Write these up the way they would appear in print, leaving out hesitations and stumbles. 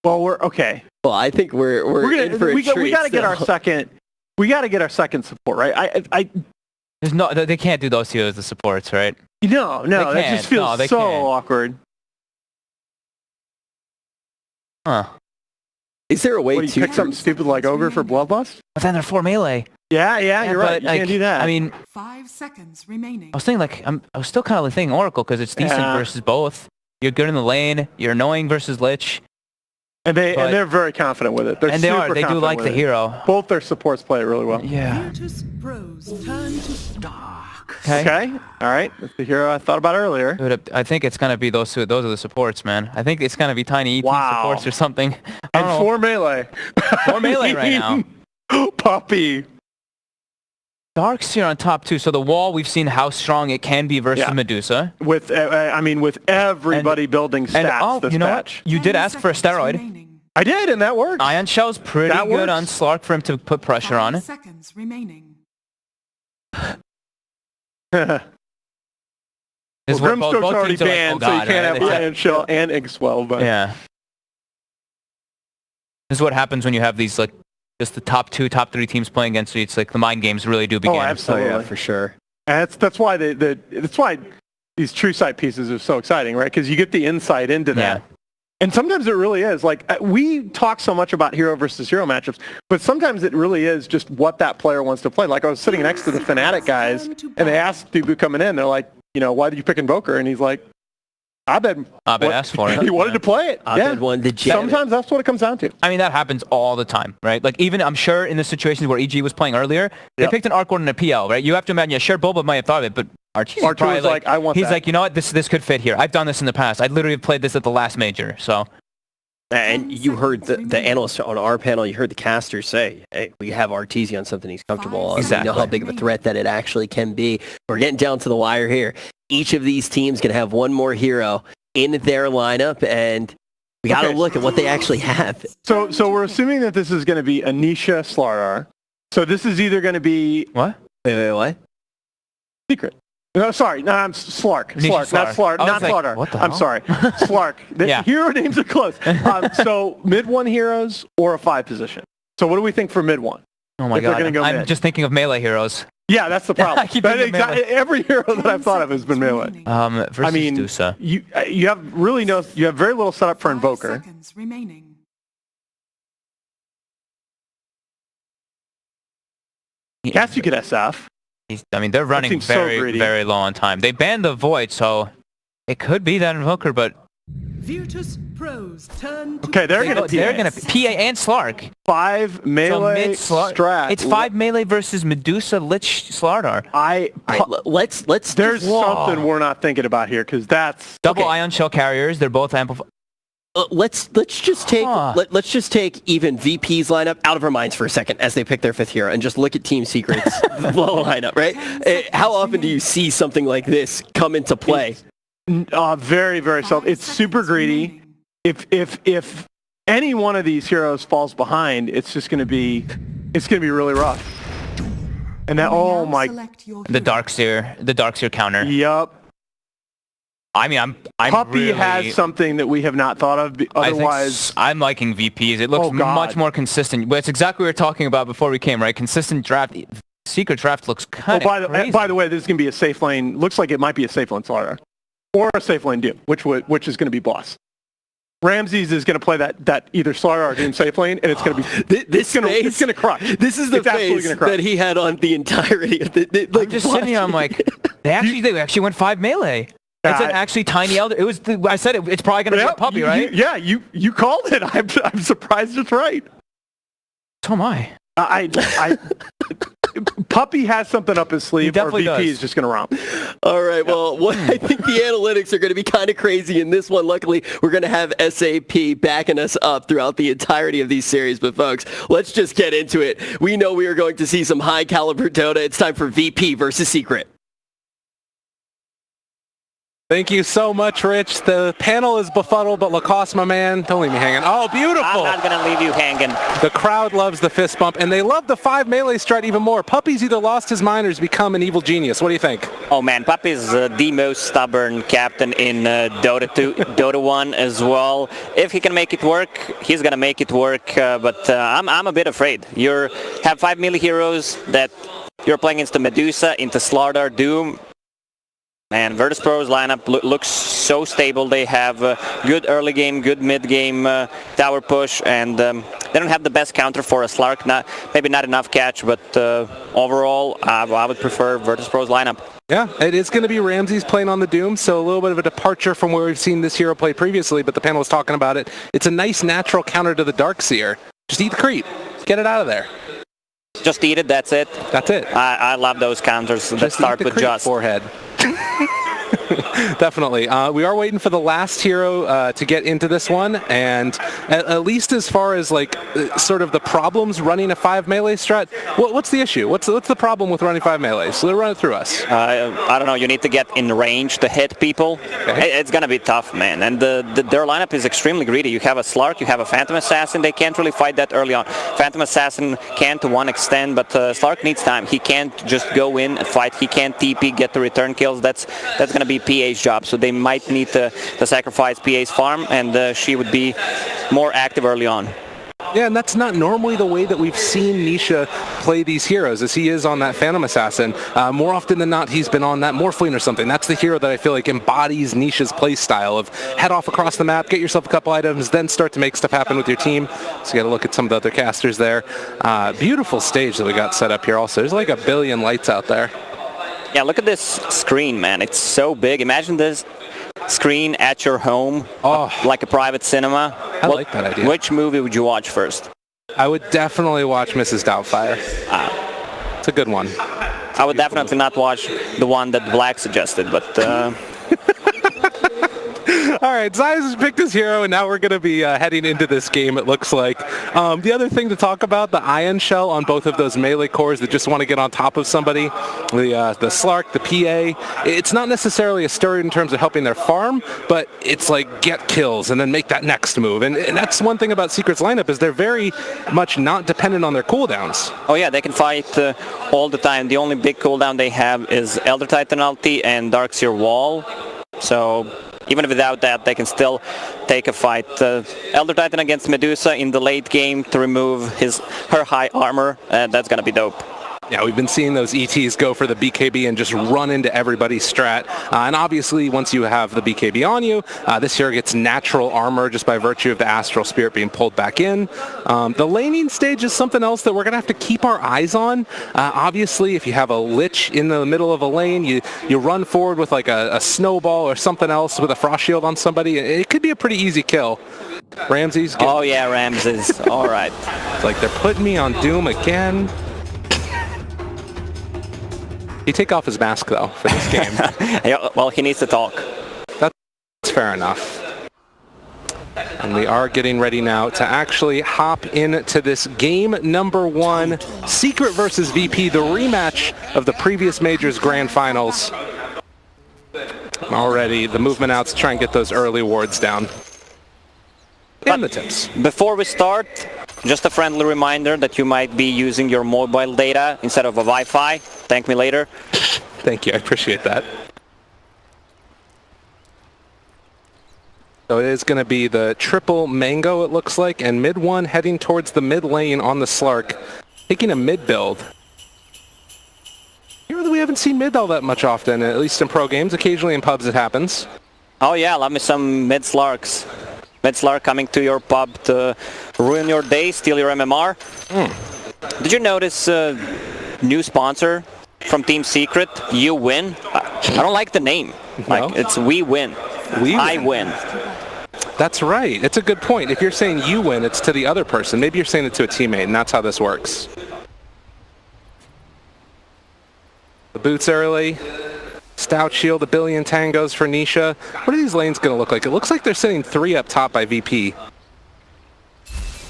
Well, we're okay. Well, I think we're in for a treat. We got to get our second. We got to get our second support, right? There's no. They can't do those two as the supports, right? No, that just feels so awkward. Huh. Is there a way to pick something stupid like Ogre for Bloodlust? But then they're 4 melee. Yeah, you're right. You can't do that. I mean, 5 seconds remaining. I was thinking I was still kind of thinking Oracle because it's decent versus both. You're good in the lane. You're annoying versus Lich. And they're very confident with it. They do like the hero. Both their supports play it really well. Yeah. Bros, turn to dark. Okay. All right. That's the hero I thought about earlier. Dude, I think it's gonna be those two. Those are the supports, man. I think it's gonna be tiny EP supports or something. And 4 melee. 4 melee right now. Puppy. Dark's here on top too. So the wall, we've seen how strong it can be versus Medusa. With everybody building stats this patch. You did ask for a steroid. I did, and that worked. Ion Shell's pretty good on Slark for him to put pressure on it. Seconds remaining. Brimstone's already banned, so you can't have Ion Shell and Ig-Swell. But yeah. This is what happens when you have these just the top 3 teams playing against you. It's like the mind games really do begin. Oh, absolutely. Yeah, for sure. And that's why that's why these true sight pieces are so exciting, right? Because you get the insight into that. Yeah. And sometimes it really is. Like, we talk so much about hero versus hero matchups, but sometimes it really is just what that player wants to play. Like, I was sitting next to the Fnatic guys, and they asked Dubu coming in, they're like, why did you pick Invoker? And he's like, Abed asked for it. He wanted to play it. Abed wanted to jam Sometimes that's what it comes down to. I mean, that happens all the time, right? Like, even, I'm sure, in the situations where EG was playing earlier, they picked an Arc Ward and a PL, right? You have to imagine, sure, Boba might have thought of it, but Archie's probably like, I want he's that. like, you know what, this could fit here. I've done this in the past. I literally played this at the last major, so... And you heard the analyst on our panel, you heard the casters say, hey, we have Arteezy on something he's comfortable on. Exactly. We know how big of a threat that it actually can be. We're getting down to the wire here. Each of these teams can have one more hero in their lineup, and we got to look at what they actually have. So we're assuming that this is going to be Anisha Slardar. So this is either going to be... What? Wait, what? Secret. No, sorry. No, I'm Slark. Slark, not Slark. Not Slardar. What the hell? I'm sorry. Slark. The hero names are close. So mid 1 heroes or a 5 position. So what do we think for mid 1? Oh my god. I'm just thinking of melee heroes. Yeah, that's the problem. Every hero that I've thought of has been melee. Versus Dusa. You have very little setup for Invoker. Seconds remaining. Yes, you could SF. They're running very, very low on time. They banned the Void, so it could be that Invoker, but... Virtus Pros turn to okay, they're gonna PA and Slark. 5 melee strat. It's 5 melee versus Medusa, Lich, Slardar. Let's there's something we're not thinking about here, because that's... Double Ion Shell carriers, they're both amplified. Let's just take even VP's lineup out of our minds for a second as they pick their 5th hero and just look at Team Secret's lineup, right? How often do you see something like this come into play? Very, very seldom. It's super greedy. If any one of these heroes falls behind, it's gonna be really rough. And that the Darkseer counter. Yep. I mean, I'm Puppy really, has something that we have not thought of. Otherwise, I'm liking VPs. It looks much more consistent. But it's exactly what we were talking about before we came, right? Consistent draft. Secret draft looks kind of crazy. By the way, this is going to be a safe lane. Looks like it might be a safe lane Slardar. Or a safe lane Doom, which is going to be boss. Ramses is going to play that either Slardar or Doom safe lane, and it's going to be it's going to crush. This is the face that he had on the entirety of the I'm just sitting here, I'm like, they actually went 5 melee. It's an actually tiny elder. It was. I said it's probably going to be a Puppy, right? You called it. I'm surprised it's right. So am I. Puppy has something up his sleeve, or VP is just going to romp. All right, well, I think the analytics are going to be kind of crazy in this one. Luckily, we're going to have SAP backing us up throughout the entirety of these series. But, folks, let's just get into it. We know we are going to see some high-caliber Dota. It's time for VP versus Secret. Thank you so much, Rich. The panel is befuddled, but Lacoste, my man, don't leave me hanging. Oh, beautiful! I'm not going to leave you hanging. The crowd loves the fist bump, and they love the 5 melee strat even more. Puppy's either lost his mind or has become an evil genius. What do you think? Oh man, Puppy's the most stubborn captain in Dota 2, Dota 1 as well. If he can make it work, he's going to make it work, but I'm a bit afraid. You have 5 melee heroes that you're playing into Medusa, into Slardar, Doom. Man, Virtus Pro's lineup looks so stable. They have good early game, good mid game tower push, and they don't have the best counter for a Slark. Maybe not enough catch, but overall, I would prefer Virtus Pro's lineup. Yeah, it is going to be Ramses playing on the Doom, so a little bit of a departure from where we've seen this hero play previously, but the panel was talking about it. It's a nice natural counter to the Darkseer. Just eat the creep. Get it out of there. Just eat it, that's it. That's it. I love those counters that start with just. Forehead. Definitely. We are waiting for the last hero to get into this one, and at least as far as like sort of the problems running a 5 melee strat, what's the issue? What's the problem with running 5 melees? So run it through us. I don't know. You need to get in range to hit people. Okay. It's gonna be tough, man. And their lineup is extremely greedy. You have a Slark, you have a Phantom Assassin. They can't really fight that early on. Phantom Assassin can to one extent, but Slark needs time. He can't just go in and fight. He can't TP, get the return kills. That's gonna be PA's job. So they might need to sacrifice PA's farm, and she would be more active early on. Yeah, and that's not normally the way that we've seen Nisha play these heroes, as he is on that Phantom Assassin. More often than not, he's been on that Morphling or something. That's the hero that I feel like embodies Nisha's play style of head off across the map, get yourself a couple items, then start to make stuff happen with your team. So you got to look at some of the other casters there. Beautiful stage that we got set up here also. There's like a billion lights out there. Yeah, look at this screen, man. It's so big. Imagine this screen at your home, like a private cinema. I like that idea. Which movie would you watch first? I would definitely watch Mrs. Doubtfire. It's a good one. I would definitely not watch the one that Black suggested, but... All right, Zayas has picked his hero, and now we're going to be heading into this game, it looks like. The other thing to talk about, the Ion Shell on both of those melee cores that just want to get on top of somebody, the Slark, the PA, it's not necessarily a story in terms of helping their farm, but it's like get kills and then make that next move. And that's one thing about Secret's lineup is they're very much not dependent on their cooldowns. Oh yeah, they can fight all the time. The only big cooldown they have is Elder Titan ulti and Darkseer Wall. So even without that, they can still take a fight. Elder Titan against Medusa in the late game to remove her high armor. That's going to be dope. Yeah, we've been seeing those ETs go for the BKB and just run into everybody's strat. And obviously, once you have the BKB on you, this hero gets natural armor just by virtue of the Astral Spirit being pulled back in. The laning stage is something else that we're going to have to keep our eyes on. Obviously, if you have a Lich in the middle of a lane, you run forward with like a snowball or something else with a Frost Shield on somebody. It could be a pretty easy kill. Ramses. Oh yeah, Ramses. All right. It's like they're putting me on Doom again. He take off his mask, though, for this game. Yeah, well, he needs to talk. That's fair enough. And we are getting ready now to actually hop into this game number 1, Secret versus VP, the rematch of the previous Majors Grand Finals. Already, the movement out to try and get those early wards down. And the tips. Before we start, just a friendly reminder that you might be using your mobile data instead of a Wi-Fi. Thank me later. Thank you, I appreciate that. So it is going to be the triple mango, it looks like, and mid 1 heading towards the mid lane on the Slark, taking a mid build. Here we haven't seen mid all that much often, at least in pro games. Occasionally in pubs it happens. Oh yeah, love me some mid Slarks. Mid Slark coming to your pub to ruin your day, steal your MMR. Did you notice new sponsor from Team Secret? You win. I don't like the name. Like it's we win. I win. That's right. It's a good point. If you're saying you win, it's to the other person. Maybe you're saying it to a teammate, and that's how this works. The boots early. Stout Shield, a billion tangos for Nisha. What are these lanes going to look like? It looks like they're sitting 3 up top by VP.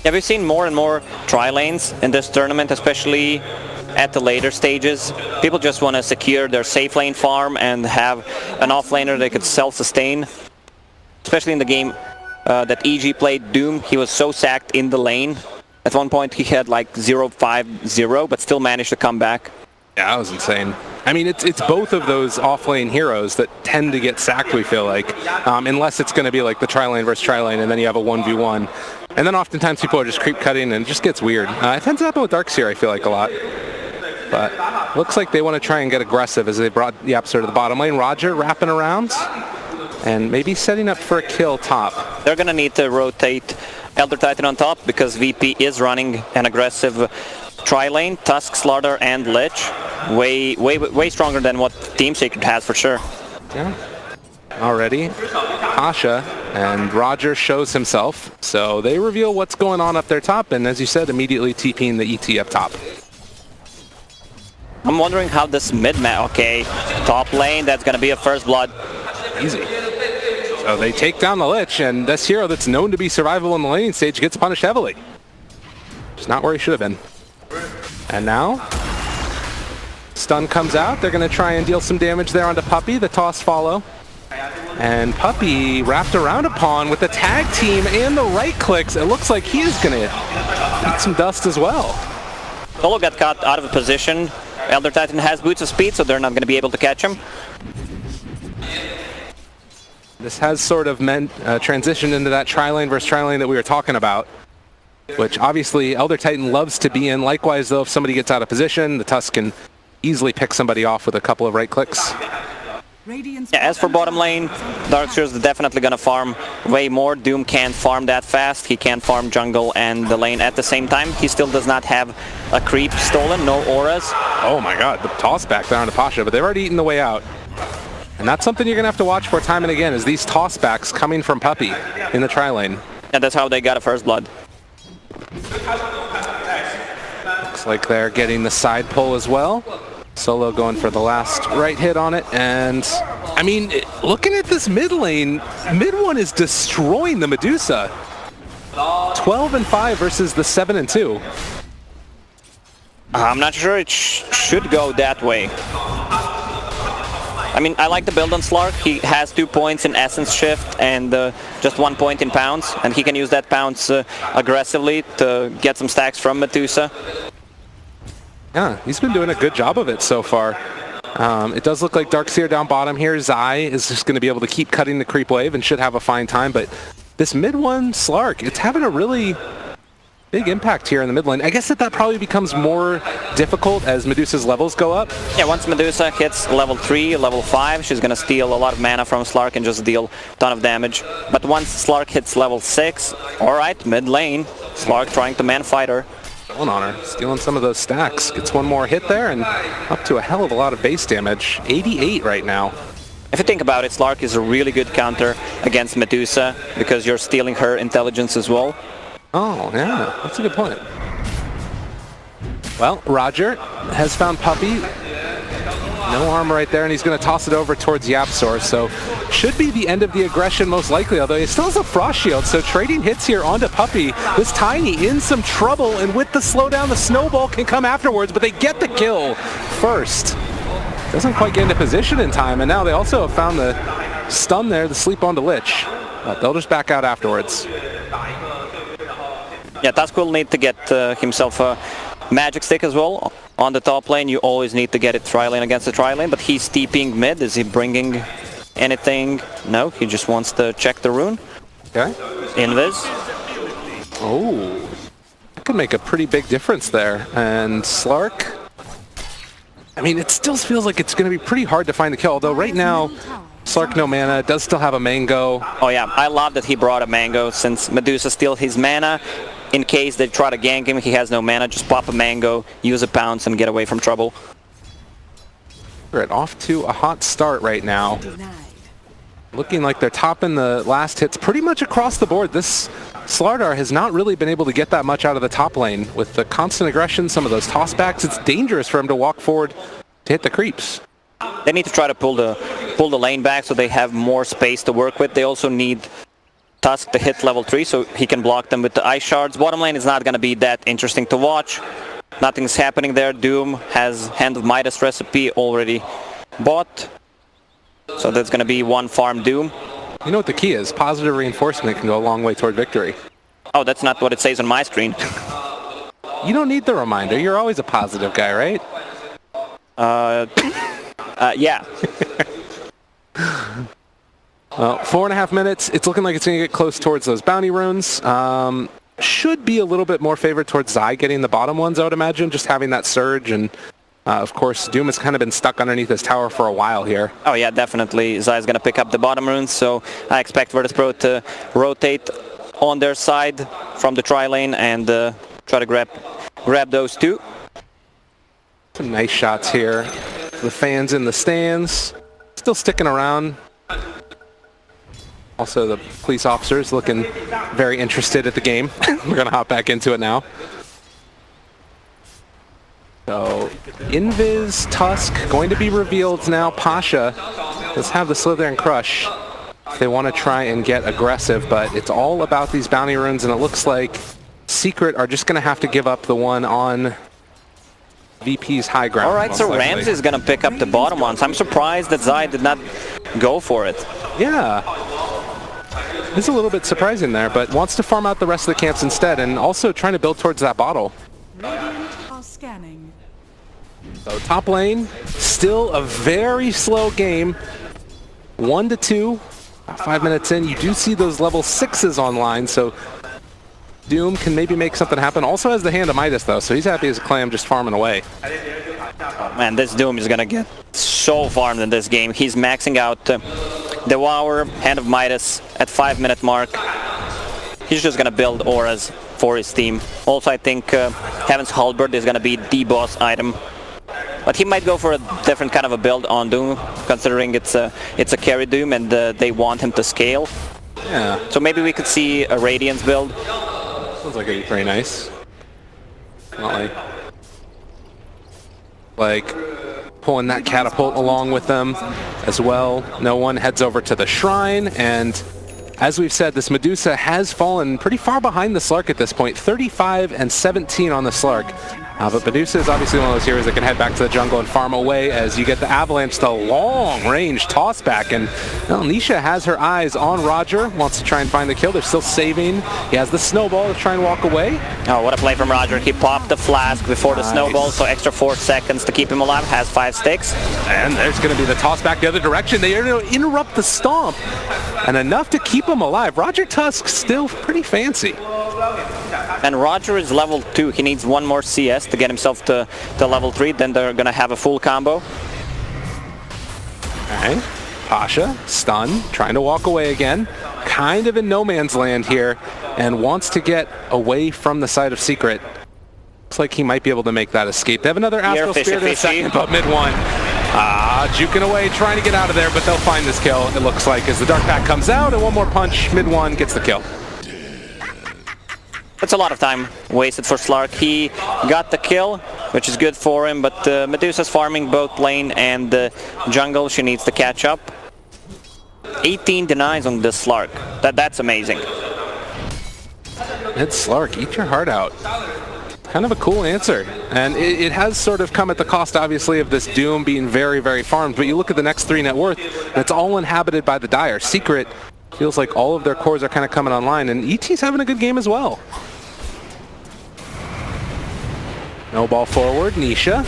Yeah, we've seen more and more tri-lanes in this tournament, especially at the later stages. People just want to secure their safe lane farm and have an offlaner they could self-sustain. Especially in the game that EG played, Doom, he was so sacked in the lane. At one point he had like 0-5-0, but still managed to come back. Yeah, that was insane. I mean, it's both of those off-lane heroes that tend to get sacked, we feel like, unless it's going to be like the tri-lane versus tri-lane, and then you have a 1v1. And then oftentimes people are just creep cutting, and it just gets weird. It tends to happen with Darkseer, I feel like, a lot. But looks like they want to try and get aggressive as they brought YapzOr to the bottom lane. Roger wrapping around, and maybe setting up for a kill top. They're going to need to rotate Elder Titan on top, because VP is running an aggressive tri-lane, Tusk, Slaughter, and Lich. Way stronger than what Team Secret has for sure. Yeah. Already, Asha and Roger shows himself, so they reveal what's going on up there top, and as you said, immediately TPing the ET up top. I'm wondering how this mid-map, okay, top lane, that's going to be a first blood. Easy. So they take down the Lich, and this hero that's known to be survivable in the laning stage gets punished heavily. Just not where he should have been. And now, stun comes out. They're going to try and deal some damage there onto Puppey, the toss follow. And Puppey wrapped around upon with the tag team and the right clicks. It looks like he is going to eat some dust as well. Solo got caught out of position. Elder Titan has boots of speed, so they're not going to be able to catch him. This has sort of transitioned into that tri-lane versus tri-lane that we were talking about, which obviously Elder Titan loves to be in. Likewise, though, if somebody gets out of position, the Tusk can easily pick somebody off with a couple of right clicks. Yeah, as for bottom lane, Darkseer's definitely gonna farm way more. Doom can't farm that fast. He can't farm jungle and the lane at the same time. He still does not have a creep stolen, no auras. Oh my god, the toss back there onto Pasha, but they've already eaten the way out. And that's something you're gonna have to watch for time and again, is these toss backs coming from Puppey in the tri-lane. And that's how they got a first blood. Looks like they're getting the side pull as well. Solo going for the last right hit on it, and I mean, looking at this mid lane, mid one is destroying the Medusa. 12-5 versus the 7-2. I'm not sure it should go that way. I mean, I like the build on Slark. He has 2 points in Essence Shift and just 1 point in Pounce, and he can use that Pounce aggressively to get some stacks from Medusa. Yeah, he's been doing a good job of it so far. It does look like Darkseer down bottom here. Zai is just going to be able to keep cutting the creep wave and should have a fine time, but this mid one, Slark, it's having a really big impact here in the mid lane. I guess that probably becomes more difficult as Medusa's levels go up. Yeah, once Medusa hits level 3, level 5, she's going to steal a lot of mana from Slark and just deal a ton of damage. But once Slark hits level 6, alright, mid lane, Slark trying to man-fight her. Going on her, stealing some of those stacks. Gets one more hit there and up to a hell of a lot of base damage. 88 right now. If you think about it, Slark is a really good counter against Medusa because you're stealing her intelligence as well. Oh, yeah, that's a good point. Well, Roger has found Puppey. No armor right there, and he's going to toss it over towards YapzOr, so should be the end of the aggression most likely, although he still has a Frost Shield, so trading hits here onto Puppey. This Tiny in some trouble, and with the slowdown, the snowball can come afterwards, but they get the kill first. Doesn't quite get into position in time, and now they also have found the stun there, the sleep onto Lich, but they'll just back out afterwards. Yeah, Tusk will need to get himself a magic stick as well. On the top lane, you always need to get it tri-lane against the tri-lane, but he's TPing mid. Is he bringing anything? No, he just wants to check the rune. Okay. Invis. Oh, that could make a pretty big difference there. And Slark, I mean, it still feels like it's going to be pretty hard to find the kill, although right now, Slark no mana, does still have a mango. Oh yeah, I love that he brought a mango since Medusa steals his mana. In case they try to gank him, he has no mana, just pop a mango, use a pounce and get away from trouble. We're off to a hot start right now. Looking like they're topping the last hits pretty much across the board. This Slardar has not really been able to get that much out of the top lane. With the constant aggression, some of those tossbacks, it's dangerous for him to walk forward to hit the creeps. They need to try to pull the lane back so they have more space to work with. They also need Tusk to hit level 3 so he can block them with the ice shards. Bottom lane is not going to be that interesting to watch. Nothing's happening there. Doom has Hand of Midas recipe already bought. So that's going to be one farm Doom. You know what the key is? Positive reinforcement can go a long way toward victory. Oh, that's not what it says on my screen. You don't need the reminder. You're always a positive guy, right? Yeah. Well, 4.5 minutes. It's looking like it's going to get close towards those bounty runes. Should be a little bit more favored towards Zai getting the bottom ones, I would imagine, just having that surge. And, of course, Doom has kind of been stuck underneath his tower for a while here. Oh, yeah, definitely. Zai's going to pick up the bottom runes, so I expect Virtus Pro to rotate on their side from the tri-lane and try to grab those two. Some nice shots here. The fans in the stands still sticking around. Also, the police officers looking very interested at the game. We're going to hop back into it now. So, Invis, Tusk, going to be revealed now. Pasha does have the Slither Crush. They want to try and get aggressive, but it's all about these bounty runes, and it looks like Secret are just going to have to give up the one on VP's high ground. All right, so Ramsey is going to pick up the bottom ones. I'm surprised that Zai did not go for it. Yeah. It's a little bit surprising there, but wants to farm out the rest of the camps instead, and also trying to build towards that bottle. Are scanning. So top lane, still a very slow game. 1-2, about 5 minutes in. You do see those level 6s online, so Doom can maybe make something happen. Also has the Hand of Midas, though, so he's happy as a clam just farming away. Man, this Doom is going to get so farmed in this game. He's maxing out Devour, Hand of Midas at 5-minute mark. He's just going to build auras for his team. Also, I think Heaven's Halberd is going to be the boss item. But he might go for a different kind of a build on Doom, considering it's a carry Doom and they want him to scale. Yeah. So maybe we could see a Radiance build. Sounds like it'd be very nice. Not like pulling that catapult along with them as well. No one heads over to the shrine, and as we've said, this Medusa has fallen pretty far behind the Slark at this point. 35 and 17 on the Slark. But Medusa is obviously one of those heroes that can head back to the jungle and farm away as you get the Avalanche, the long-range toss-back. And well, Nisha has her eyes on Roger, wants to try and find the kill. They're still saving. He has the snowball to try and walk away. Oh, what a play from Roger. He popped the flask before the snowball, so extra 4 seconds to keep him alive. Has 5 sticks. And there's going to be the toss back the other direction. They interrupt the stomp. And enough to keep him alive. Roger Tusk still pretty fancy. And Roger is level 2. He needs one more CS to get himself to level 3. Then they're going to have a full combo. Alright. Pasha, stun, trying to walk away again. Kind of in no man's land here. And wants to get away from the side of Secret. Looks like he might be able to make that escape. They have another Astral Spirit in a second, but mid-1. Juking away, trying to get out of there, but they'll find this kill, it looks like, as the Dark Pack comes out, and one more punch, mid-1 gets the kill. That's a lot of time wasted for Slark. He got the kill, which is good for him, but Medusa's farming both lane and jungle. She needs to catch up. 18 denies on this Slark. That's amazing. It's Slark, eat your heart out. Kind of a cool answer. And it has sort of come at the cost, obviously, of this Doom being very, very farmed. But you look at the next 3 net worth, and it's all inhabited by the Dire. Secret feels like all of their cores are kind of coming online, and ET's having a good game as well. No ball forward. Nisha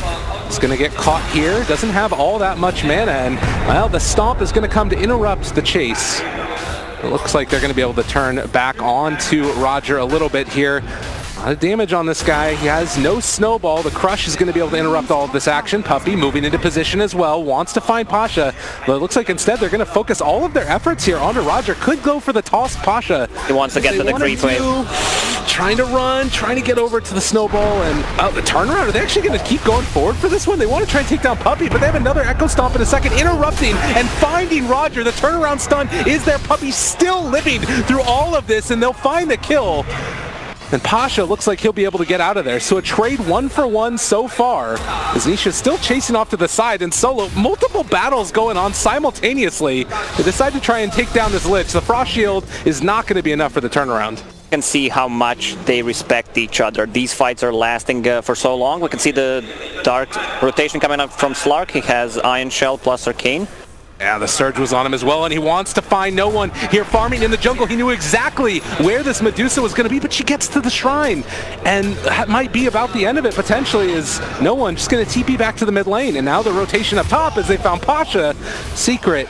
is going to get caught here. Doesn't have all that much mana, and, well, the stomp is going to come to interrupt the chase. It looks like they're going to be able to turn back on to Roger a little bit here. A lot of damage on this guy. He has no snowball. The Crush is going to be able to interrupt all of this action. Puppey moving into position as well. Wants to find Pasha. But it looks like instead they're going to focus all of their efforts here onto Roger. Could go for the toss Pasha. He wants to get to the creep wave. Trying to run, trying to get over to the snowball. And the turnaround. Are they actually going to keep going forward for this one? They want to try and take down Puppey, but they have another Echo Stomp in a second. Interrupting and finding Roger. The turnaround stun is there. Puppey still living through all of this, and they'll find the kill. And Pasha looks like he'll be able to get out of there. So a trade 1-for-1 so far. As Nisha's still chasing off to the side and solo. Multiple battles going on simultaneously. They decide to try and take down this Lich. The Frost Shield is not going to be enough for the turnaround. can see how much they respect each other. These fights are lasting for so long. We can see the dark rotation coming up from Slark. He has Iron Shell plus Arcane. Yeah, the Surge was on him as well, and he wants to find no one here farming in the jungle. He knew exactly where this Medusa was going to be, but she gets to the shrine, and that might be about the end of it, potentially, is no one just going to TP back to the mid lane, and now the rotation up top as they found Pasha. Secret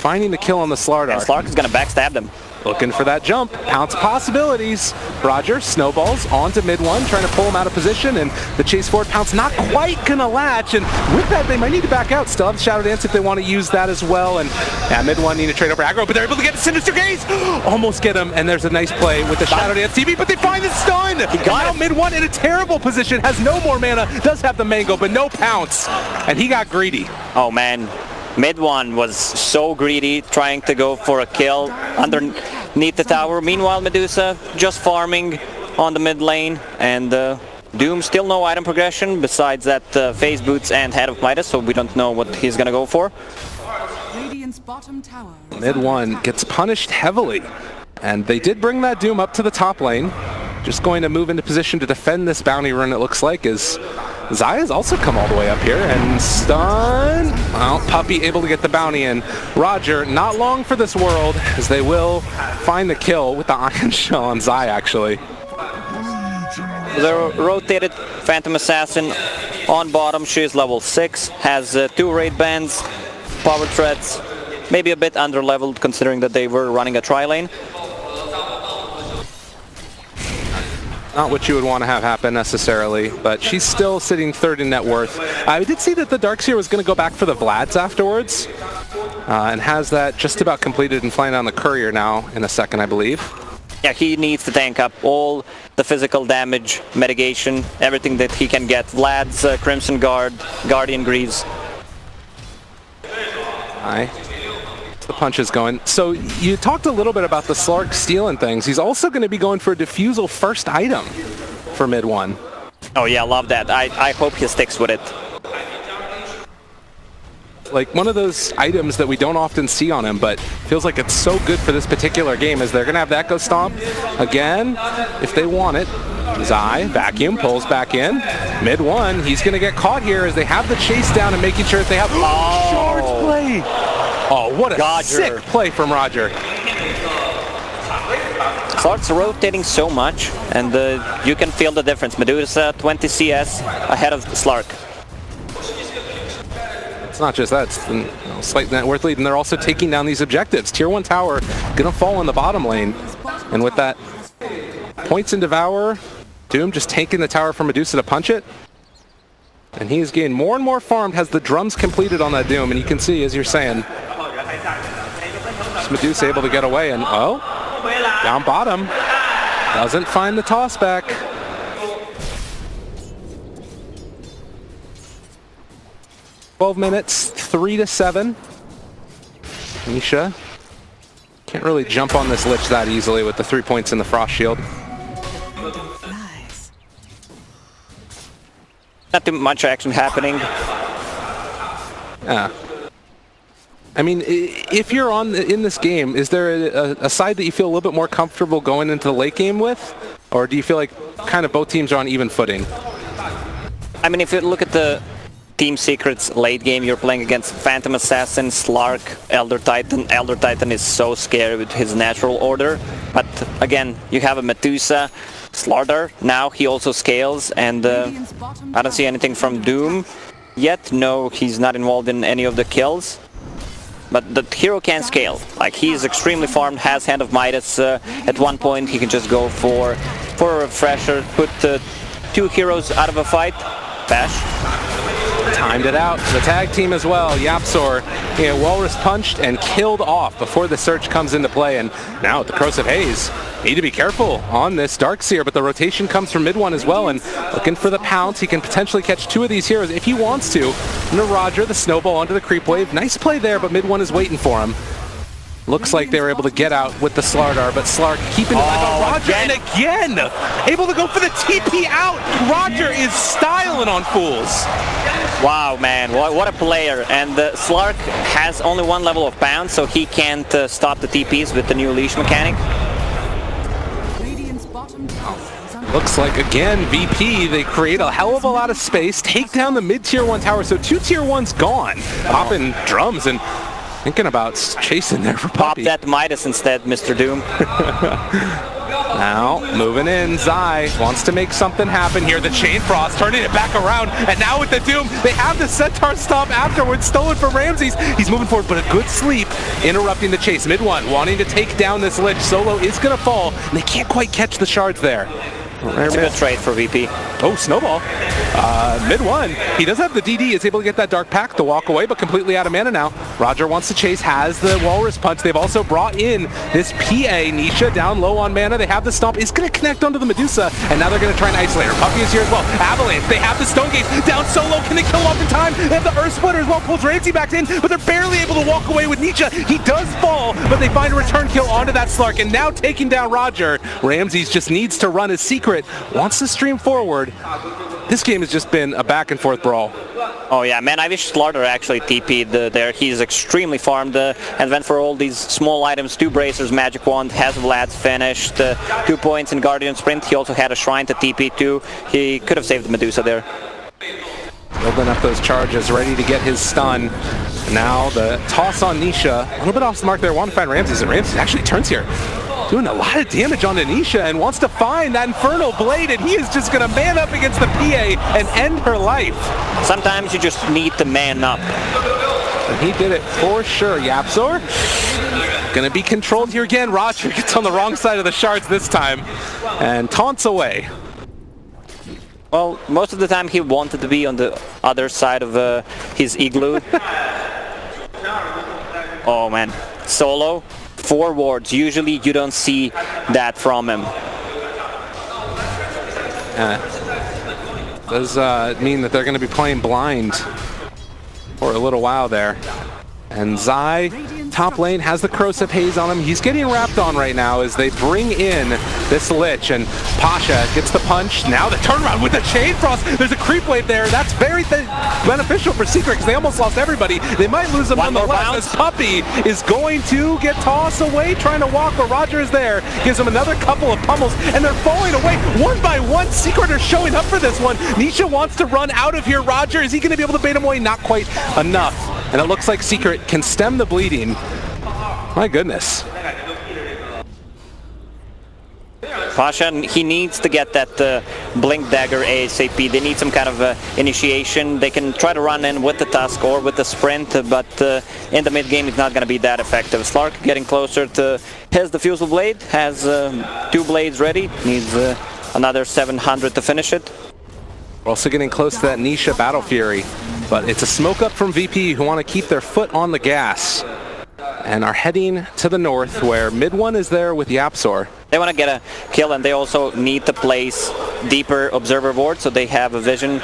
finding the kill on the Slardar. And Slark is going to backstab them. Looking for that jump. Pounce possibilities. Roger snowballs onto mid one, trying to pull him out of position, and the chase forward. Pounce not quite gonna latch, and with that they might need to back out. Still have the Shadow Dance if they want to use that as well, and yeah, mid one need to trade over aggro, but they're able to get the Sinister Gaze. Almost get him, and there's a nice play with the Shadow Dance TV, but they find the stun. He got now mid one in a terrible position, has no more mana, does have the Mango, but no Pounce, and he got greedy. Oh man, mid one was so greedy, trying to go for a kill underneath the tower. Meanwhile, Medusa just farming on the mid lane, and Doom still no item progression besides that phase boots and Head of Midas, so we don't know what he's gonna go for. Radiant's bottom tower. Mid one gets punished heavily, and they did bring that Doom up to the top lane. Just going to move into position to defend this bounty run, it looks like, as Zaya's also come all the way up here and stun. Well, Puppy able to get the bounty in. Roger, not long for this world, as they will find the kill with the Iron Shell on Zaya, actually. The rotated Phantom Assassin on bottom. She is level 6, has 2 raid bands, power threats, maybe a bit under-leveled considering that they were running a tri-lane. Not what you would want to have happen necessarily, but she's still sitting third in net worth. I did see that the Darkseer was going to go back for the Vlads afterwards, and has that just about completed and flying down the Courier now in a second, I believe. Yeah, he needs to tank up all the physical damage, mitigation, everything that he can get. Vlad's Crimson Guard, Guardian Greaves. Aye. The punches going. So you talked a little bit about the Slark stealing things. He's also going to be going for a Diffusal first item for mid one. Oh yeah, love that. I hope he sticks with it. Like one of those items that we don't often see on him, but feels like it's so good for this particular game, as they're going to have that go stomp again if they want it. Zai, vacuum, pulls back in. Mid one, he's going to get caught here as they have the chase down and making sure that they have... Charge play! Oh, what a sick play from Roger. Slark's rotating so much, and you can feel the difference. Medusa 20 CS ahead of Slark. It's not just that, it's the slight net worth lead, and they're also taking down these objectives. Tier 1 tower gonna fall in the bottom lane, and with that points in Devour, Doom just taking the tower from Medusa to punch it. And he's getting more and more farmed, has the drums completed on that Doom, and you can see, as you're saying, Medusa able to get away, and oh, down bottom, doesn't find the toss back. "12 minutes, 3-7. Misha can't really jump on this Lich that easily with the 3 points in the Frost Shield. Nice. Not too much action happening. Yeah. I mean, if you're in this game, is there a side that you feel a little bit more comfortable going into the late game with? Or do you feel like kind of both teams are on even footing? I mean, if you look at the Team Secret's late game, you're playing against Phantom Assassin, Slark, Elder Titan. Elder Titan is so scary with his natural order. But again, you have a Medusa, Slardar. Now he also scales, and I don't see anything from Doom yet. No, he's not involved in any of the kills. But the hero can scale. Like, he's extremely farmed, has Hand of Midas. At one point, he can just go for a refresher, put 2 heroes out of a fight. Bash. Timed it out. The tag team as well. Yapsor, Walrus punched and killed off before the search comes into play. And now at the Corrosive Haze, need to be careful on this Darkseer, but the rotation comes from mid one as well, and looking for the pounce. He can potentially catch 2 of these heroes if he wants to. And Roger, the snowball onto the creep wave. Nice play there, but mid one is waiting for him. Looks like they were able to get out with the Slardar, but Slark keeping it alive on Roger, and again, able to go for the TP out. Roger is styling on fools. Wow, man, what a player. And Slark has only 1 level of pounds, so he can't stop the TPs with the new leash mechanic. bottom tower is under Looks like, again, VP, they create a hell of a lot of space, take down the mid-tier 1 tower, so 2 tier 1's gone. Popping drums and thinking about chasing there for Pop Puppy. that Midas instead, Mr. Doom. Now, moving in, Zai wants to make something happen here. The Chain Frost turning it back around, and now with the Doom, they have the Centaur Stomp afterwards, stolen from Ramses. He's moving forward, but a good sleep, interrupting the chase. Mid 1, wanting to take down this Lich. Solo is going to fall, and they can't quite catch the shards there. It's a good trade for VP. Oh, Snowball. Mid 1. He does have the DD, is able to get that Dark Pact to walk away, but completely out of mana now. Roger wants to chase, has the Walrus Punch. They've also brought in this PA. Nisha down low on mana. They have the Stomp. Is going to connect onto the Medusa, and now they're going to try and isolate her. Puppy is here as well. Avalanche. They have the Stone Gates. Down Solo. Can they kill off in time? They have the Earth Splitter as well. Pulls Ramsey back in, but they're barely able to walk away with Nisha. He does fall, but they find a return kill onto that Slark, and now taking down Roger. Ramses just needs to run his secret. Wants to stream forward. This game has just been a back and forth brawl. Oh yeah, man, I wish Slaughter actually TP'd there. He's extremely farmed and went for all these small items. 2 bracers, magic wand, has Vlad's finished, 2 points in Guardian Sprint. He also had a shrine to TP too. He could have saved the Medusa there. Building up those charges, ready to get his stun. Now the toss on Nisha. A little bit off the mark there. Want to find Ramses, and Ramses actually turns here. Doing a lot of damage on Anisha and wants to find that Infernal Blade, and he is just going to man up against the PA and end her life. Sometimes you just need to man up. And he did it for sure. Yapzor going to be controlled here again. Roger gets on the wrong side of the shards this time and taunts away. Well, most of the time he wanted to be on the other side of his igloo. Oh man, Solo. 4 wards. Usually you don't see that from him. Does mean that they're going to be playing blind for a little while there. And Zai, top lane, has the Corrosive Haze on him. He's getting wrapped on right now as they bring in this Lich, and Pasha gets the punch. Now the turnaround with the Chain Frost. There's a creep wave there. That's very beneficial for Secret because they almost lost everybody. They might lose them nonetheless. As Puppy is going to get tossed away, trying to walk, but Roger is there. Gives them another couple of pummels, and they're falling away. 1 by 1, Secret are showing up for this one. Nisha wants to run out of here. Roger, is he going to be able to bait him away? Not quite enough. And it looks like Secret can stem the bleeding. My goodness. Pasha, he needs to get that Blink Dagger ASAP. They need some kind of initiation. They can try to run in with the Tusk or with the Sprint, but in the mid game it's not going to be that effective. Slark getting closer to his Diffusal Blade, has 2 blades ready, needs another 700 to finish it. We're also getting close to that Nisha Battle Fury, but it's a smoke up from VP who want to keep their foot on the gas and are heading to the north where mid 1 is there with Yapzor. They want to get a kill, and they also need to place deeper observer wards so they have a vision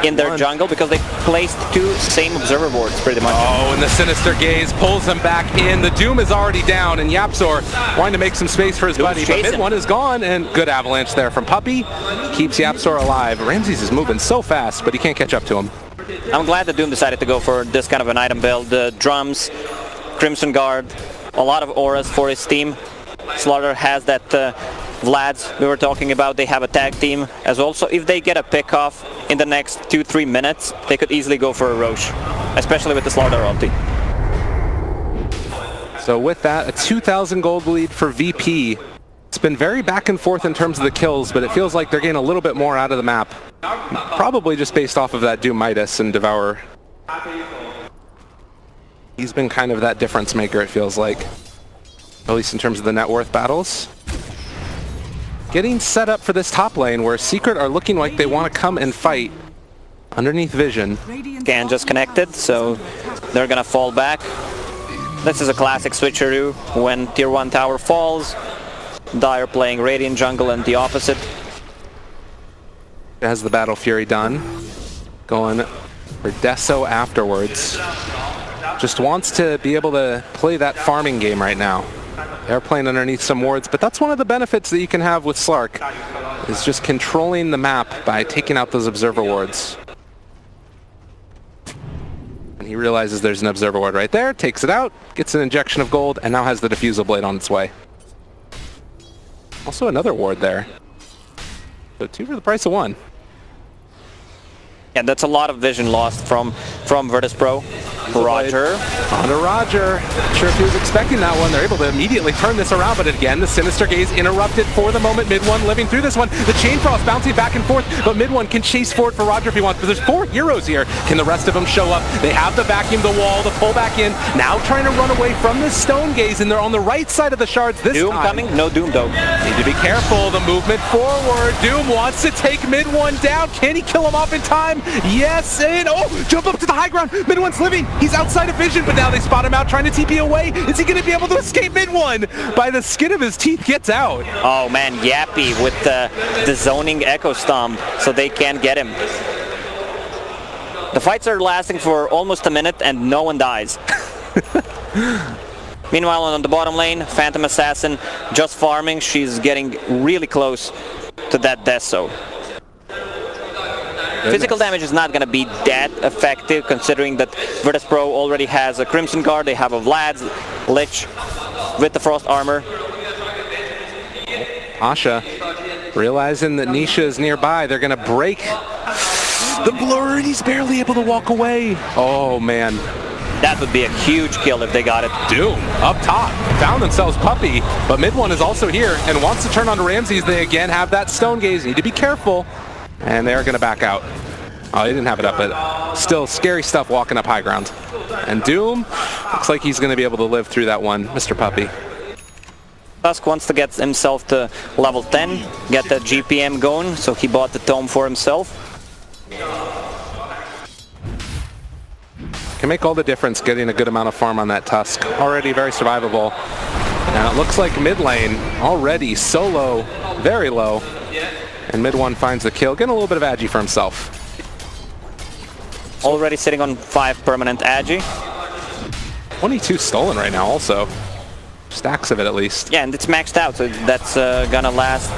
in their jungle, because they placed 2 same observer wards pretty much. Oh, and the Sinister Gaze pulls him back in. The Doom is already down, and Yapzor wanting to make some space for his buddy, but mid 1 is gone, and good avalanche there from Puppy. Keeps Yapzor alive. Ramses is moving so fast, but he can't catch up to him. I'm glad that Doom decided to go for this kind of an item build. Drums, Crimson Guard, a lot of auras for his team. Slaughter has that Vlads we were talking about. They have a tag team as well. So if they get a pick off in the next 2-3 minutes, they could easily go for a Roche, especially with the Slaughter ulti. So with that, a 2,000 gold lead for VP. It's been very back and forth in terms of the kills, but it feels like they're getting a little bit more out of the map. Probably just based off of that Doom Midas and Devourer. He's been kind of that difference maker, it feels like. At least in terms of the net worth battles. Getting set up for this top lane where Secret are looking like they want to come and fight underneath Vision. Scan just connected, so they're gonna fall back. This is a classic switcheroo when tier 1 tower falls. Dire playing Radiant jungle and the opposite. Has the Battle Fury done. Going for Deso afterwards. Just wants to be able to play that farming game right now. They're playing underneath some wards, but that's one of the benefits that you can have with Slark, is just controlling the map by taking out those observer wards. And he realizes there's an observer ward right there, takes it out, gets an injection of gold, and now has the Diffusal Blade on its way. Also another ward there. So 2 for the price of 1. Yeah, that's a lot of vision lost from Virtus.pro. Roger. On to Roger. Not sure if he was expecting that one. They're able to immediately turn this around, but again, the Sinister Gaze interrupted for the moment. Mid one living through this one. The Chain Frost bouncing back and forth, but Mid one can chase forward for Roger if he wants. But there's 4 heroes here. Can the rest of them show up? They have the vacuum, the wall, the pull back in. Now trying to run away from this Stone Gaze, and they're on the right side of the shards this Doom time. coming? No Doom though. Need to be careful. The movement forward. Doom wants to take Mid one down. Can he kill him off in time? Yes, and jump up to the high ground. Mid one's living. He's outside of vision, but now they spot him out trying to TP away. Is he going to be able to escape Mid one? By the skin of his teeth, gets out. Oh man, Yappy with the zoning Echo Stomp, so they can't get him. The fights are lasting for almost a minute and no one dies. Meanwhile, on the bottom lane, Phantom Assassin just farming. She's getting really close to that Deso. Physical damage is not going to be that effective, considering that Virtus.pro already has a Crimson Guard. They have a Vlad's Lich with the Frost Armor. Asha, realizing that Nisha is nearby, they're going to break the blur, and he's barely able to walk away. Oh, man. That would be a huge kill if they got it. Doom, up top, found themselves Puppy, but Mid one is also here and wants to turn on to Ramses. They again have that Stone Gaze. Need to be careful. And they're going to back out. Oh, they didn't have it up, but still scary stuff walking up high ground. And Doom looks like he's going to be able to live through that one, Mr. Puppy. Tusk wants to get himself to level 10, get the GPM going, so he bought the tome for himself. Can make all the difference getting a good amount of farm on that Tusk. Already very survivable. Now it looks like mid lane already so low, very low. And Mid one finds the kill, getting a little bit of agi for himself. Already sitting on 5 permanent agi. 22 stolen right now also. Stacks of it at least. Yeah, and it's maxed out, so that's gonna last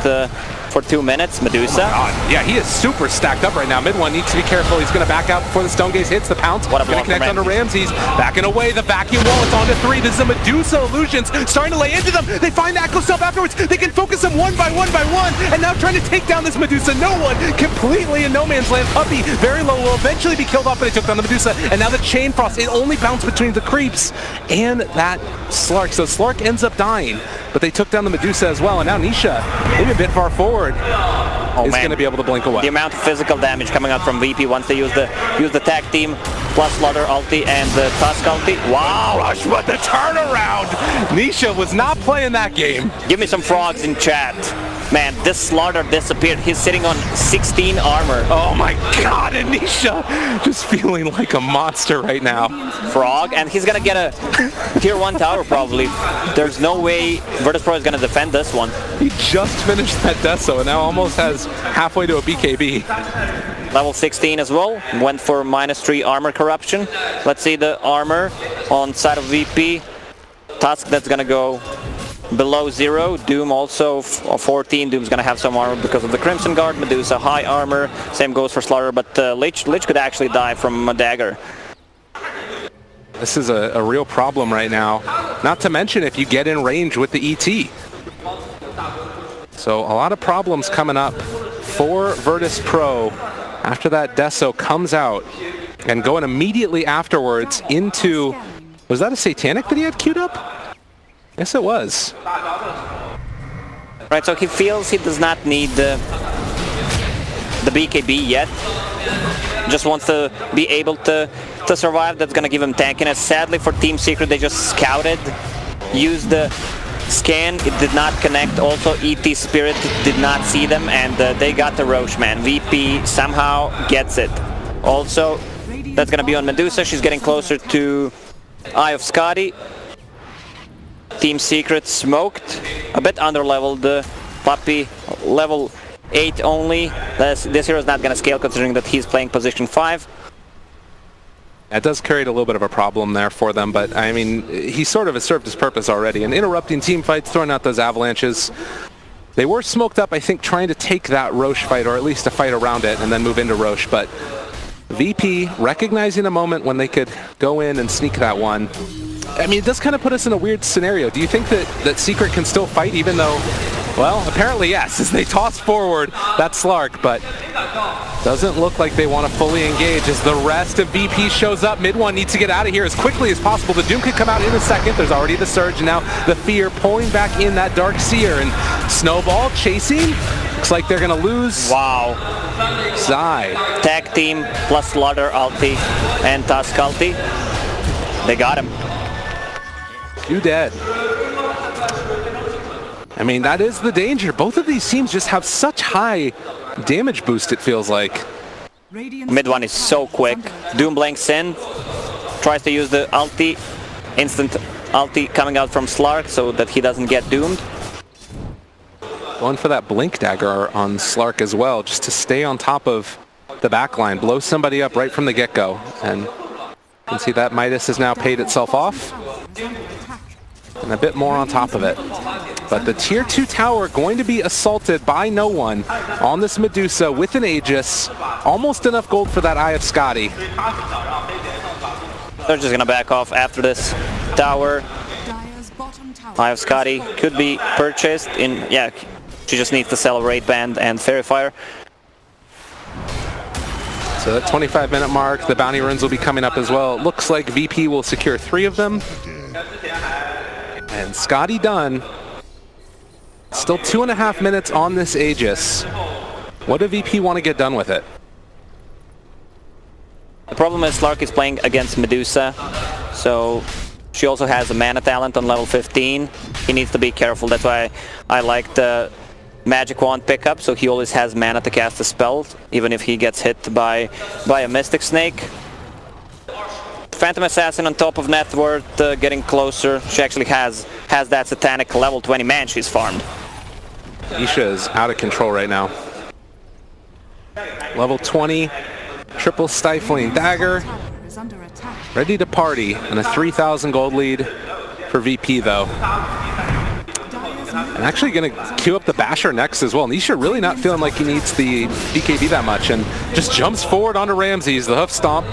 for 2 minutes. Medusa. Oh God. Yeah, he is super stacked up right now. Mid one needs to be careful. He's gonna back out before the Stone Gaze hits the pounce. What a gonna block connect from onto Ramses. Backing away, the vacuum wall. It's on to 3. This is a Medusa Illusions starting to lay into them. They find the Echo Stealth afterwards. They can focus them one by one, and now trying to take down this Medusa. No one completely in no man's land. Puppy very low, will eventually be killed off, but they took down the Medusa. And now the Chain Frost. It only bounced between the creeps and that Slark. So Slark ends up dying, but they took down the Medusa as well. And now Nisha, maybe a bit far forward, is going to be able to blink away. The amount of physical damage coming out from VP once they use the tag team plus Slaughter ulti and the Tusk ulti. Wow! Rush, what the turnaround! Nisha was not playing that game. Give me some frogs in chat. Man, this Slaughter disappeared. He's sitting on 16 armor. Oh my God, and Nisha just feeling like a monster right now. Frog, and he's gonna get a tier 1 tower probably. There's no way Virtus.pro is gonna defend this one. He just finished that Deso and now almost has halfway to a BKB. Level 16 as well. Went for -3 armor corruption. Let's see the armor on side of VP. Tusk, that's gonna go below 0. Doom also 14. Doom's gonna have some armor because of the Crimson Guard. Medusa high armor. Same goes for Slaughter, but Lich could actually die from a dagger. This is a real problem right now. Not to mention if you get in range with the ET. So a lot of problems coming up for Virtus.pro after that Deso comes out and going immediately afterwards into... Was that a Satanic that he had queued up? Yes, it was. Right, so he feels he does not need the BKB yet. Just wants to be able to survive. That's going to give him tankiness. Sadly for Team Secret, they just scouted, used the scan. It did not connect. Also, ET Spirit did not see them, and they got the Roche, man. VP somehow gets it. Also, that's going to be on Medusa. She's getting closer to Eye of Scotty. Team Secret smoked, a bit under-leveled. Puppy, level 8 only. This hero is not going to scale considering that he's playing position 5. That does create a little bit of a problem there for them, but I mean, he sort of has served his purpose already. And interrupting team fights, throwing out those avalanches. They were smoked up, I think, trying to take that Roche fight, or at least a fight around it, and then move into Roche. But VP recognizing a moment when they could go in and sneak that one. I mean, it does kind of put us in a weird scenario. Do you think that Secret can still fight even though Well, apparently yes, as they toss forward that Slark, but doesn't look like they want to fully engage as the rest of VP shows up. Mid one needs to get out of here as quickly as possible. The Doom could come out in a second. There's already the Surge, and now the Fear pulling back in that Dark Seer, and Snowball chasing. Looks like they're going to lose. Wow. Zai. Tag team plus Slaughter ulti and Tusk ulti. They got him. 2 dead. I mean, that is the danger. Both of these teams just have such high damage boost, it feels like. Mid one is so quick. Doom blanks in, tries to use the ulti, instant ulti coming out from Slark so that he doesn't get doomed. Going for that Blink Dagger on Slark as well, just to stay on top of the backline, blow somebody up right from the get-go. And you can see that Midas has now paid itself off. And a bit more on top of it. But the tier 2 tower going to be assaulted by no one on this Medusa with an Aegis. Almost enough gold for that Eye of Scotty. They're just gonna back off after this tower. Eye of Scotty could be purchased in, yeah, she just needs to sell a Raid Band and Fairy Fire. So that 25-minute mark, the bounty runes will be coming up as well. It looks like VP will secure 3 of them. And Scotty done. Still 2.5 minutes on this Aegis. What do VP want to get done with it? The problem is Slark is playing against Medusa, so she also has a mana talent on level 15. He needs to be careful. That's why I like the Magic Wand pickup, so he always has mana to cast a spell, even if he gets hit by a Mystic Snake. Phantom Assassin on top of net worth, getting closer. She actually has that Satanic level 20 man she's farmed. Nisha is out of control right now. Level 20, triple Stifling Dagger. Ready to party, and a 3,000 gold lead for VP though. And actually going to queue up the Basher next as well. Nisha really not feeling like he needs the BKB that much, and just jumps forward onto Ramses, the hoof stomp.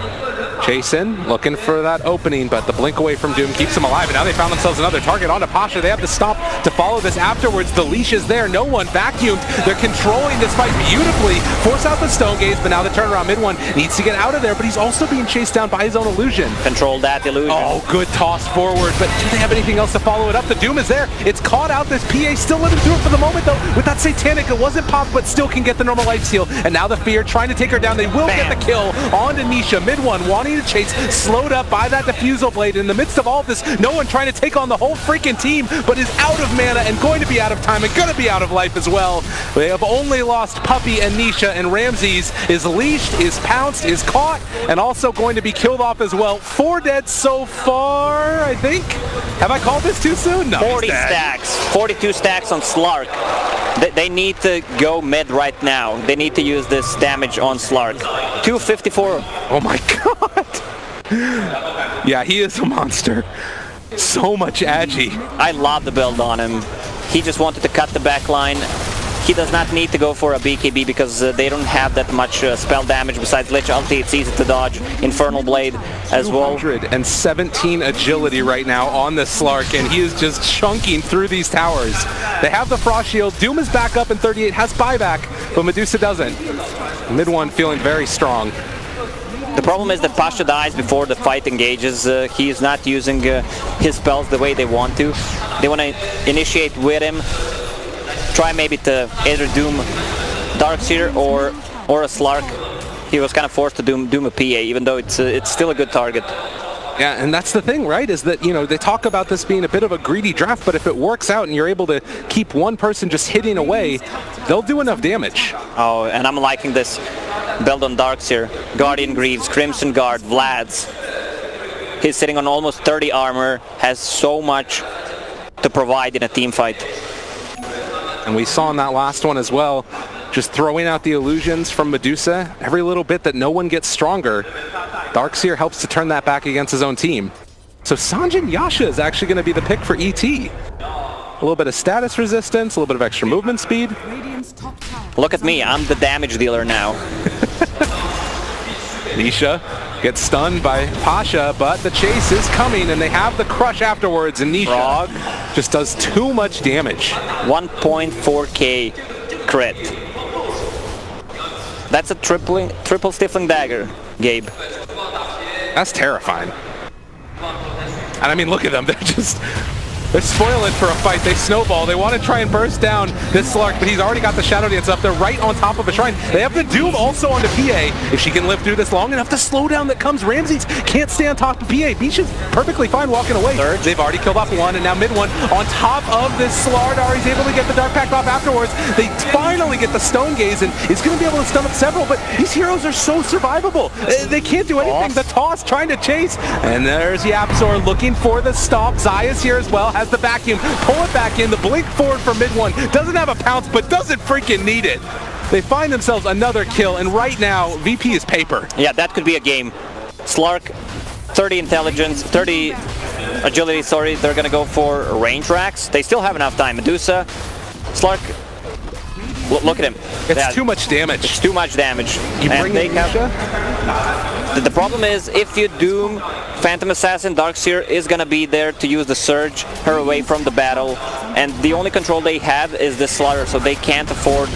Chasing, looking for that opening, but the blink away from Doom keeps him alive, and now they found themselves another target onto Pasha. They have to stop to follow this afterwards. The leash is there, no one vacuumed. They're controlling this fight beautifully, force out the Stone Gaze, but now the turnaround mid one needs to get out of there, but he's also being chased down by his own illusion. Control that illusion. Oh, good toss forward, but do they have anything else to follow it up? The Doom is there, it's caught out. This PA still living through it for the moment though. With that Satanic, it wasn't popped, but still can get the normal life steal, and now the Fear trying to take her down. They will get the kill onto Nisha. Mid one wanting to chase, slowed up by that Diffusal Blade. In the midst of all of this, no one trying to take on the whole freaking team, but is out of mana and going to be out of time and going to be out of life as well. They have only lost Puppy and Nisha, and Ramses is leashed, is pounced, is caught, and also going to be killed off as well. 4 dead so far, I think. Have I called this too soon? No. 40 stacks, 42 stacks on Slark. They need to go mid right now. They need to use this damage on Slark. 254. Oh my god. Yeah, he is a monster. So much agi. I love the build on him. He just wanted to cut the back line. He does not need to go for a BKB because they don't have that much spell damage besides Lich ulti. It's easy to dodge. Infernal Blade as well. 217 agility right now on this Slark, and he is just chunking through these towers. They have the Frost Shield. Doom is back up in 38, has buyback, but Medusa doesn't. Mid one feeling very strong. The problem is that Pasha dies before the fight engages. He is not using his spells the way they want to. They want to initiate with him. Try maybe to either Doom Darkseer or a Slark. He was kind of forced to Doom a PA, even though it's still a good target. Yeah, and that's the thing, right, is that, you know, they talk about this being a bit of a greedy draft, but if it works out and you're able to keep one person just hitting away, they'll do enough damage. Oh, and I'm liking this build on Darkseer. Guardian Greaves, Crimson Guard, Vlad's. He's sitting on almost 30 armor, has so much to provide in a team fight. And we saw in that last one as well, just throwing out the illusions from Medusa, every little bit that no one gets stronger. Darkseer helps to turn that back against his own team. So Sanjin Yasha is actually going to be the pick for ET. A little bit of status resistance, a little bit of extra movement speed. Look at me, I'm the damage dealer now. Nisha gets stunned by Pasha, but the chase is coming, and they have the crush afterwards, and Nisha... Frog. just does too much damage. 1.4k crit. That's a triple stifling dagger, Gabe. That's terrifying. And I mean, look at them. They're spoiling for a fight. They snowball. They want to try and burst down this Slark, but he's already got the Shadow Dance up. They're right on top of a shrine. They have the Doom also on the PA. If she can live through this long enough, the slowdown that comes, Ramses can't stay on top of PA. Beach is perfectly fine walking away. Third. They've already killed off one, and now mid one on top of this Slardar. He's able to get the Dark Pact off afterwards. They finally get the Stone Gaze, and he's going to be able to stun up several, but these heroes are so survivable. They can't do anything. The toss trying to chase, and there's Yapzor looking for the stop. Zaya's here as well, has the vacuum, pull it back in, the blink forward for mid one, doesn't have a pounce, but doesn't freaking need it. They find themselves another kill, and right now, VP is paper. Yeah, that could be a game. Slark, 30 intelligence, 30 agility, sorry, they're gonna go for range racks. They still have enough time. Medusa, Slark, look at him. It's too much damage. It's too much damage. You And bring they in have, the problem is, if you Doom, Phantom Assassin, Darkseer is gonna be there to use the Surge, her away from the battle, and the only control they have is the Slaughter, so they can't afford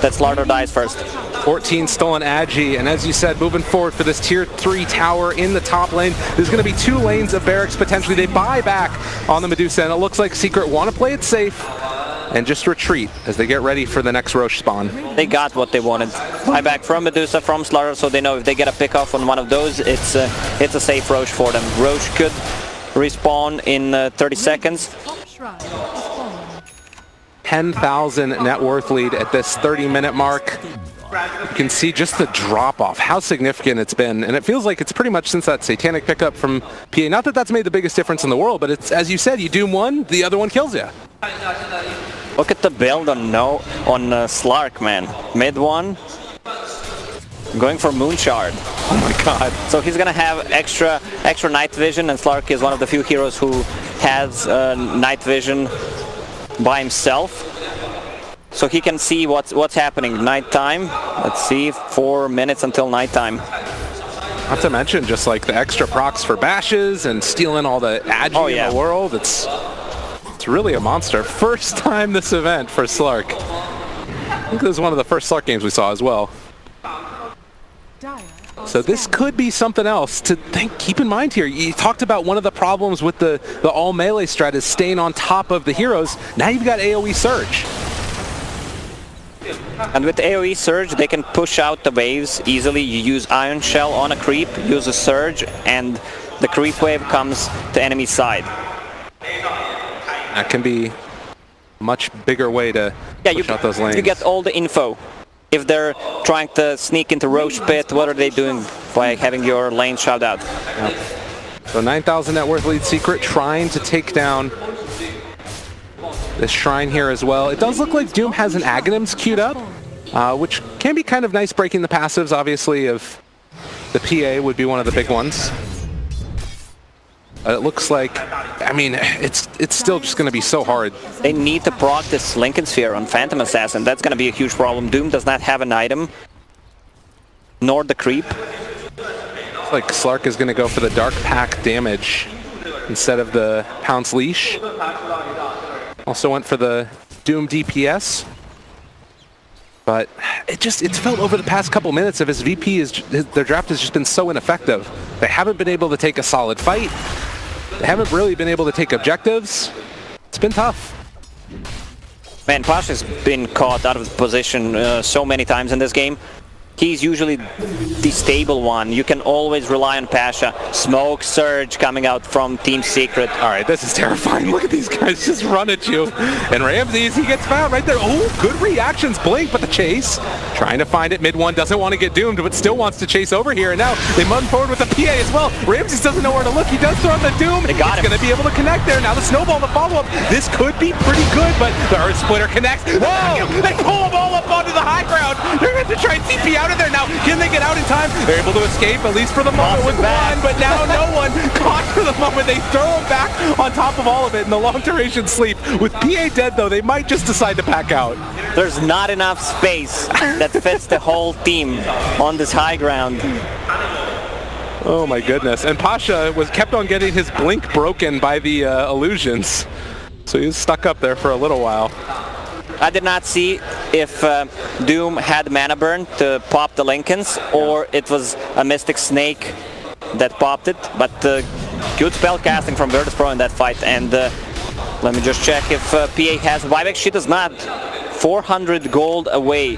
that Slaughter dies first. 14 stolen Agi, and as you said, moving forward for this tier 3 tower in the top lane, there's going to be 2 lanes of barracks potentially. They buy back on the Medusa, and it looks like Secret want to play it safe and just retreat as they get ready for the next Roche spawn. They got what they wanted. Buyback from Medusa, from Slaughter, so they know if they get a pick off on one of those, it's a safe Roche for them. Roche could respawn in 30 seconds. 10,000 net worth lead at this 30-minute mark. You can see just the drop-off, how significant it's been, and it feels like it's pretty much since that Satanic pickup from PA. Not that that's made the biggest difference in the world, but it's, as you said, you doom one, the other one kills you. Look at the build on Slark, man. Mid one, going for Moonshard. Oh my god. So he's gonna have extra night vision, and Slark is one of the few heroes who has night vision by himself. So he can see what's happening nighttime. Let's see, 4 minutes until nighttime. Not to mention just like the extra procs for bashes and stealing all the agi in the world. It's really a monster. First time this event for Slark. I think this is one of the first Slark games we saw as well. So this could be something else to keep in mind here. You talked about one of the problems with the all melee strat is staying on top of the heroes. Now you've got AoE Surge. And with AoE Surge, they can push out the waves easily. You use Iron Shell on a creep, use a Surge, and the creep wave comes to enemy side. That can be a much bigger way to push out those lanes. You get all the info. If they're trying to sneak into Roche Pit, what are they doing by having your lane shout out? Yep. So 9,000 net worth lead. Secret trying to take down this shrine here as well. It does look like Doom has an Aghanims queued up, which can be kind of nice breaking the passives, obviously, of the PA would be one of the big ones. It looks like, I mean, it's still just going to be so hard. They need to proc this Lincoln Sphere on Phantom Assassin. That's going to be a huge problem. Doom does not have an item, nor the creep. Looks like Slark is going to go for the Dark Pact damage instead of the Pounce Leash. Also went for the Doom DPS. But it's felt over the past couple minutes of his VP, their draft has just been so ineffective. They haven't been able to take a solid fight. They haven't really been able to take objectives. It's been tough. Man, Pasha's been caught out of position so many times in this game. He's usually the stable one. You can always rely on Pasha. Smoke Surge coming out from Team Secret. All right, this is terrifying. Look at these guys just run at you. And Ramses, he gets found right there. Oh, good reactions. Blink, but the chase. Trying to find it. Mid one doesn't want to get doomed, but still wants to chase over here. And now they move forward with the PA as well. Ramses doesn't know where to look. He does throw in the Doom. They got him. He's going to be able to connect there. Now the snowball, the follow-up. This could be pretty good, but the Earth Splitter connects. Whoa! They pull them all up onto the high ground. They're going to try and TP out of there now. Can they get out in time? They're able to escape, at least for the moment, with one, but now no one. Caught for the moment. They throw him back on top of all of it in the long-duration sleep. With PA dead, though, they might just decide to pack out. There's not enough space that fits the whole team on this high ground. Oh my goodness. And Pasha kept on getting his blink broken by the illusions. So he was stuck up there for a little while. I did not see if Doom had mana burn to pop the Lincolns, or it was a Mystic Snake that popped it, but good spell casting from Virtus Pro in that fight. And let me just check if PA has buyback. She does not. 400 gold away.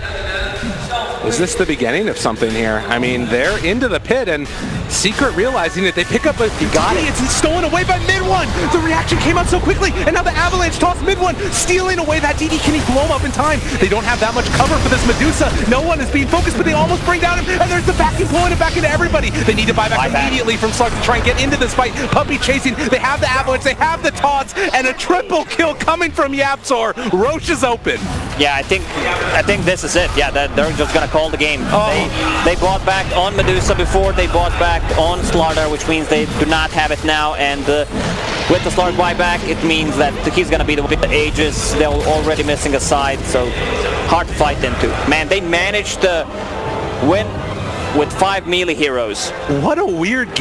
Is this the beginning of something here? I mean, they're into the pit, and Secret realizing that they pick up a... It's stolen away by mid-one! The reaction came out so quickly, and now the Avalanche toss mid-one, stealing away that DD. Can he blow him up in time? They don't have that much cover for this Medusa. No one is being focused, but they almost bring down him, and there's the backing pulling it back into everybody. They need to buy back immediately from Slug to try and get into this fight. Puppy chasing, they have the Avalanche, they have the taunts, and a triple kill coming from Yapzor. Roche is open. Yeah, I think this is it. Yeah, they're just gonna call the game. They bought back on Medusa before they bought back on Slaughter, which means they do not have it now. And with the Slaughter buyback, it means that he's gonna be the one with the Aegis. They're already missing a side, so hard to fight into. Man, they managed to win with 5 melee heroes. What a weird game.